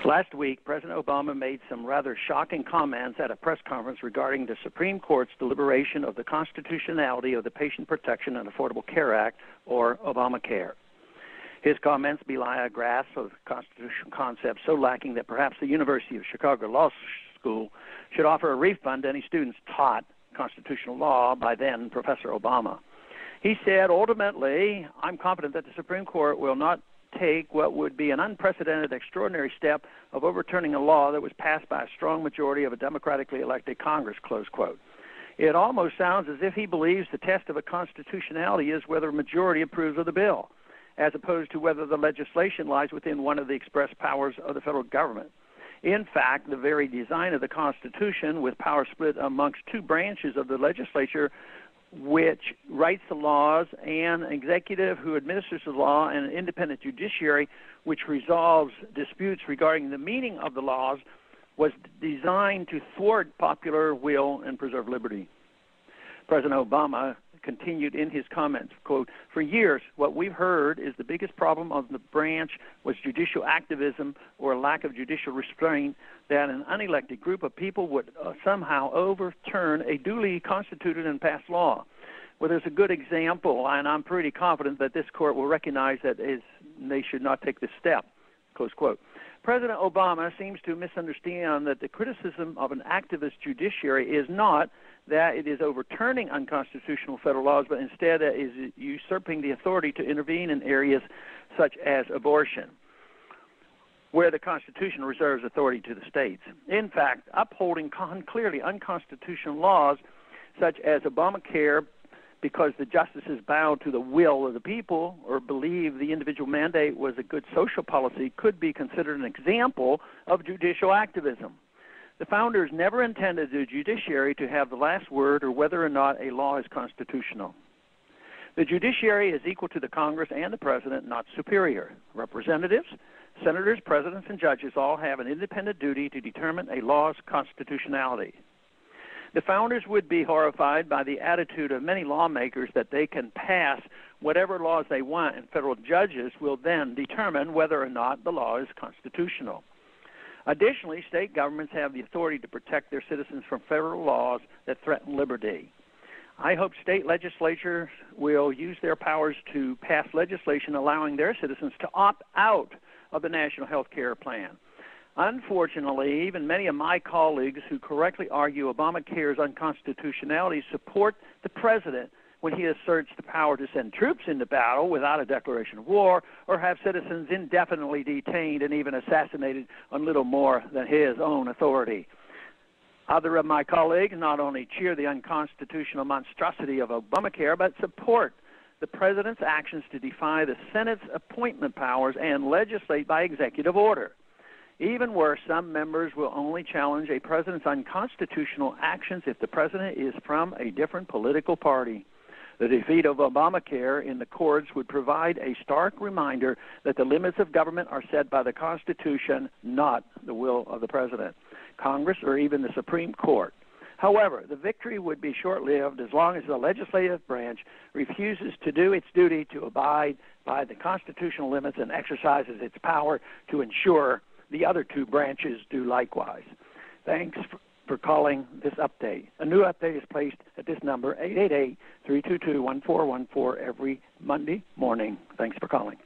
Last week, President Obama made some rather shocking comments at a press conference regarding the Supreme Court's deliberation of the constitutionality of the Patient Protection and Affordable Care Act, or Obamacare. His comments belie a grasp of constitutional concepts so lacking that perhaps the University of Chicago Law School should offer a refund to any students taught constitutional law by then Professor Obama. He said, ultimately, I'm confident that the Supreme Court will not take what would be an unprecedented, extraordinary step of overturning a law that was passed by a strong majority of a democratically elected Congress, close quote. It almost sounds as if he believes the test of a constitutionality is whether a majority approves of the bill, as opposed to whether the legislation lies within one of the express powers of the federal government. In fact, the very design of the Constitution, with power split amongst two branches of the legislature, which writes the laws, and an executive who administers the law, and an independent judiciary which resolves disputes regarding the meaning of the laws, was designed to thwart popular will and preserve liberty. President Obama continued in his comments, quote, "For years, what we've heard is the biggest problem of the branch was judicial activism or lack of judicial restraint, that an unelected group of people would somehow overturn a duly constituted and passed law." Well, there's a good example, and I'm pretty confident that this court will recognize that they should not take this step, close quote. President Obama seems to misunderstand that the criticism of an activist judiciary is not that it is overturning unconstitutional federal laws, but instead that is usurping the authority to intervene in areas such as abortion, where the Constitution reserves authority to the states. In fact, upholding clearly unconstitutional laws such as Obamacare because the justices bowed to the will of the people or believe the individual mandate was a good social policy could be considered an example of judicial activism. The founders never intended the judiciary to have the last word or whether or not a law is constitutional. The judiciary is equal to the Congress and the president, not superior. Representatives, senators, presidents, and judges all have an independent duty to determine a law's constitutionality. The founders would be horrified by the attitude of many lawmakers that they can pass whatever laws they want, and federal judges will then determine whether or not the law is constitutional. Additionally, state governments have the authority to protect their citizens from federal laws that threaten liberty. I hope state legislatures will use their powers to pass legislation allowing their citizens to opt out of the National Health Care Plan. Unfortunately, even many of my colleagues who correctly argue Obamacare's unconstitutionality support the president when he asserts the power to send troops into battle without a declaration of war or have citizens indefinitely detained and even assassinated on little more than his own authority. Other of my colleagues not only cheer the unconstitutional monstrosity of Obamacare, but support the president's actions to defy the Senate's appointment powers and legislate by executive order. Even worse, some members will only challenge a president's unconstitutional actions if the president is from a different political party. The defeat of Obamacare in the courts would provide a stark reminder that the limits of government are set by the Constitution, not the will of the president, Congress, or even the Supreme Court. However, the victory would be short-lived as long as the legislative branch refuses to do its duty to abide by the constitutional limits and exercises its power to ensure the other two branches do likewise. Thanks for calling this update. A new update is placed at this number, 888-322-1414, every Monday morning. Thanks for calling.